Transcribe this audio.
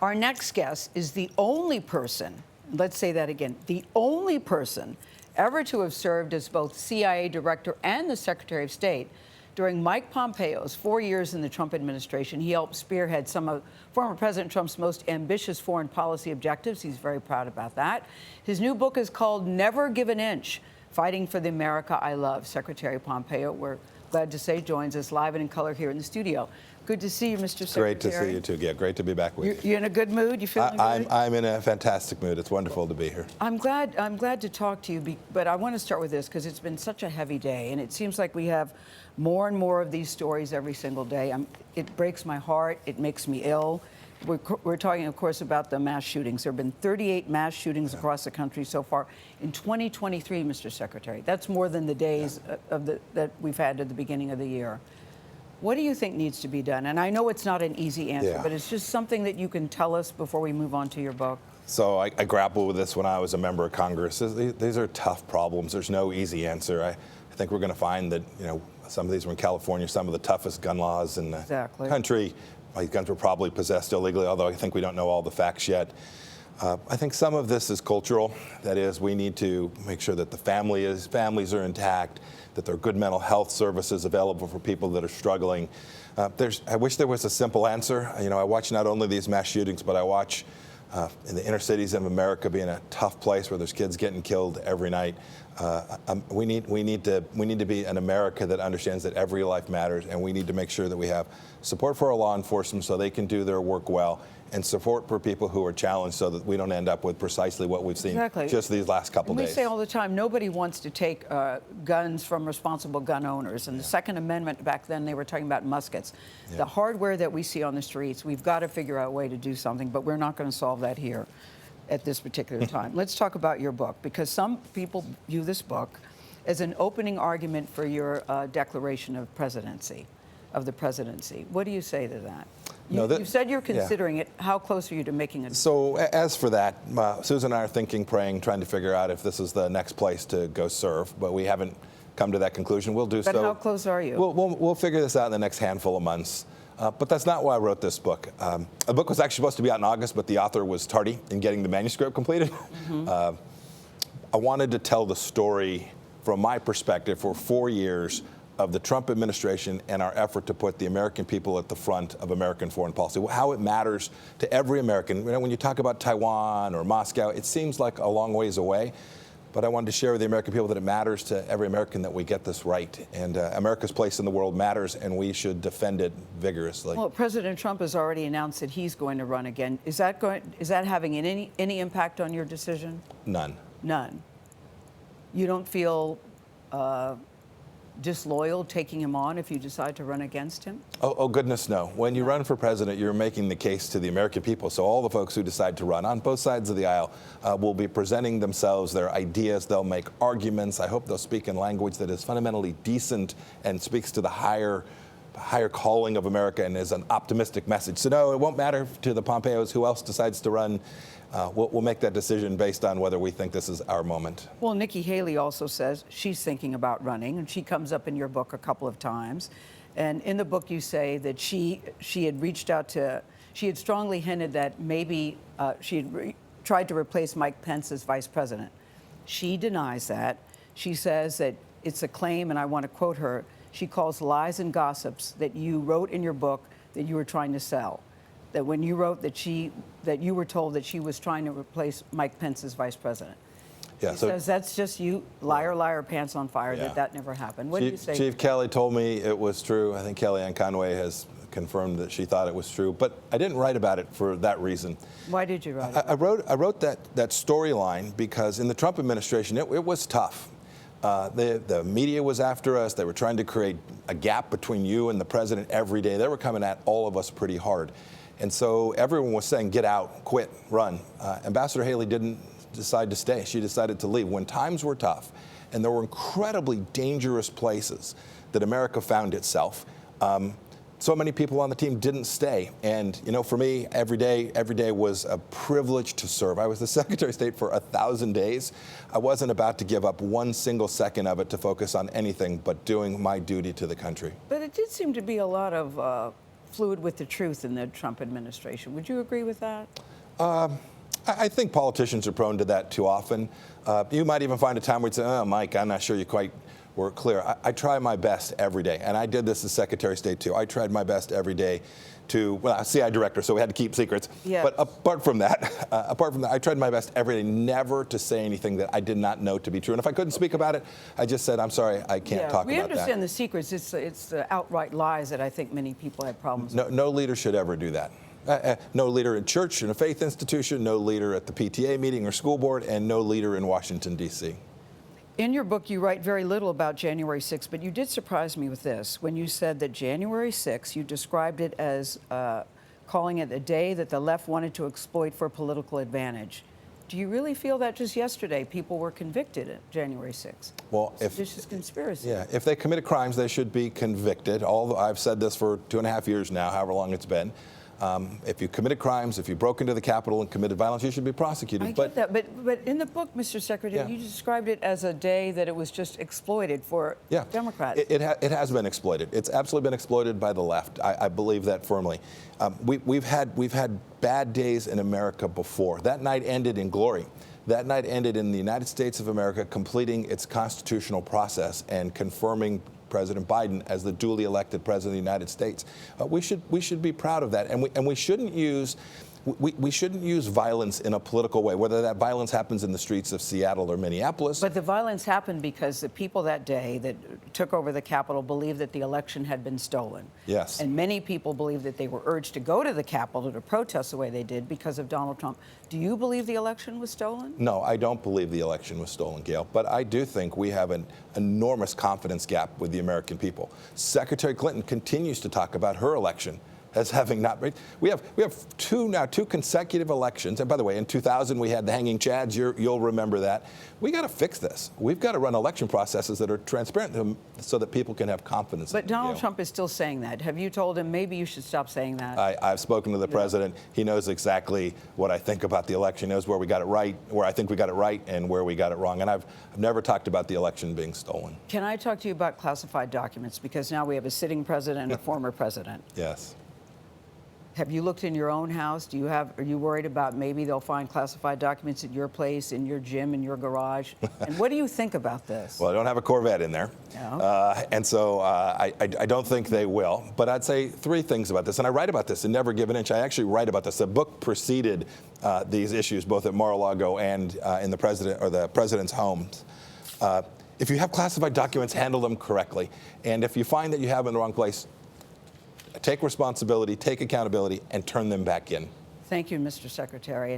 Our next guest is the only person, let's say that again, the only person ever to have served as both CIA director and the Secretary of State. During Mike Pompeo's 4 years in the Trump administration, he helped spearhead some of former President Trump's most ambitious foreign policy objectives. He's very proud about that. His new book is called Never Give an Inch, Fighting for the America I Love. Secretary Pompeo, we're glad to say, joins us live and in color here in the studio. Good to see you, Mr. Secretary. Great to see you, too. Yeah, great to be back with you. You in a good mood? You feeling good? I'm in a fantastic mood. It's wonderful to be here. I'm glad to talk to you, but I want to start with this because it's been such a heavy day, and it seems like we have more and more of these stories every single day. It breaks my heart. It makes me ill. We're talking, of course, about the mass shootings. There have been 38 mass shootings across the country so far in 2023, Mr. Secretary. That's more than the days that we've had at the beginning of the year. What do you think needs to be done? And I know it's not an easy answer, but it's just something that you can tell us before we move on to your book. So I grappled with this when I was a member of Congress. These are tough problems. There's no easy answer. I think we're going to find that, some of these were in California, some of the toughest gun laws in the country. These guns were probably possessed illegally, although I think we don't know all the facts yet. I think some of this is cultural. That is, we need to make sure that the families are intact, that there are good mental health services available for people that are struggling. I wish there was a simple answer. I watch not only these mass shootings, but I watch in the inner cities of America being a tough place where there's kids getting killed every night. We need to be an America that understands that every life matters, and we need to make sure that we have support for our law enforcement so they can do their work well, and support for people who are challenged so that we don't end up with precisely what we've seen just these last couple days. We say all the time, nobody wants to take guns from responsible gun owners. And the Second Amendment, back then, they were talking about muskets. The hardware that we see on the streets, we've got to figure out a way to do something, but we're not going to solve that here at this particular time. Let's talk about your book, because some people view this book as an opening argument for your declaration of the presidency. What do you say to that? You said you're considering it. How close are you to making it? So as for that, Susan and I are thinking, praying, trying to figure out if this is the next place to go serve, but we haven't come to that conclusion. We'll do so. But how close are you? We'll figure this out in the next handful of months. But that's not why I wrote this book. The book was actually supposed to be out in August, but the author was tardy in getting the manuscript completed. I wanted to tell the story from my perspective for 4 years of the Trump administration and our effort to put the American people at the front of American foreign policy, how it matters to every American. When you talk about Taiwan or Moscow, it seems like a long ways away. But I wanted to share with the American people that it matters to every American that we get this right. And America's place in the world matters, and we should defend it vigorously. Well, President Trump has already announced that he's going to run again. Is that having any impact on your decision? None. None. You don't feel disloyal taking him on if you decide to run against him? Oh, goodness, no. When you run for president, you're making the case to the American people. So all the folks who decide to run on both sides of the aisle will be presenting themselves, their ideas. They'll make arguments. I hope they'll speak in language that is fundamentally decent and speaks to the higher calling of America and is an optimistic message. So no, it won't matter to the Pompeos who else decides to run. We'll make that decision based on whether we think this is our moment. Well, Nikki Haley also says she's thinking about running, and she comes up in your book a couple of times. And in the book, you say that she had strongly hinted that maybe she had tried to replace Mike Pence as vice president. She denies that. She says that it's a claim, and I want to quote her, she calls lies and gossips that you wrote in your book that you were trying to sell. That when you wrote that you were told that she was trying to replace Mike Pence as vice president. Yeah, she says that's just you, liar, liar, pants on fire, that never happened. What do you say? Chief Kelly told me it was true. I think Kellyanne Conway has confirmed that she thought it was true, but I didn't write about it for that reason. Why did you write it? I wrote that storyline because in the Trump administration, it was tough. The media was after us. They were trying to create a gap between you and the president every day. They were coming at all of us pretty hard. And so everyone was saying, get out, quit, run. Ambassador Haley didn't decide to stay. She decided to leave. When times were tough and there were incredibly dangerous places that America found itself, so many people on the team didn't stay. And, for me, every day was a privilege to serve. I was the Secretary of State for 1,000 days. I wasn't about to give up one single second of it to focus on anything but doing my duty to the country. But it did seem to be a lot of fluid with the truth in the Trump administration. Would you agree with that? I think politicians are prone to that too often. You might even find a time where you'd say, oh, Mike, I'm not sure you quite were clear. I try my best every day, and I did this as Secretary of State too. I tried my best every day to, well, I'm CI director, so we had to keep secrets. Yes. But apart from that, I tried my best every day never to say anything that I did not know to be true. And if I couldn't speak about it, I just said, I'm sorry, I can't talk about that. We understand the secrets. It's the outright lies that I think many people have problems with. No leader should ever do that. No leader in church, in a faith institution, no leader at the PTA meeting or school board, and no leader in Washington, D.C. In your book, you write very little about January 6th, but you did surprise me with this. When you said that January 6th, you described it as calling it a day that the left wanted to exploit for political advantage. Do you really feel that just yesterday people were convicted at January 6th? Well, Seditious conspiracy. Yeah, if they committed crimes, they should be convicted. I've said this for 2.5 years now, however long it's been. If you committed crimes, if you broke into the Capitol and committed violence, you should be prosecuted. I get that, but in the book, Mr. Secretary, you described it as a day that it was just exploited for Democrats. It has been exploited. It's absolutely been exploited by the left. I believe that firmly. We've had bad days in America before. That night ended in glory. That night ended in the United States of America completing its constitutional process and confirming President Biden as the duly elected president of the United States. We should be proud of that, and we shouldn't use violence in a political way, whether that violence happens in the streets of Seattle or Minneapolis. But the violence happened because the people that day that took over the Capitol believed that the election had been stolen. Yes. And many people believed that they were urged to go to the Capitol to protest the way they did because of Donald Trump. Do you believe the election was stolen? No, I don't believe the election was stolen, Gayle. But I do think we have an enormous confidence gap with the American people. Secretary Clinton continues to talk about her election as having not. We have two consecutive elections. And by the way, in 2000 we had the hanging chads. You'll remember that. We got to fix this. We've got to run election processes that are transparent so that people can have confidence. But Donald Trump is still saying that. Have you told him maybe you should stop saying that? I've spoken to the president. He knows exactly what I think about the election. He knows where we got it right, where I think we got it right, and where we got it wrong. And I've never talked about the election being stolen. Can I talk to you about classified documents? Because now we have a sitting president and a former president. Yes. Have you looked in your own house? Are you worried about maybe they'll find classified documents at your place, in your gym, in your garage? And what do you think about this? Well, I don't have a Corvette in there. No. And so I don't think they will. But I'd say three things about this. And I write about this in Never Give an Inch. I actually write about this. The book preceded these issues, both at Mar-a-Lago and in the president's homes. If you have classified documents, handle them correctly. And if you find that you have them in the wrong place, take responsibility, take accountability, and turn them back in. Thank you, Mr. Secretary.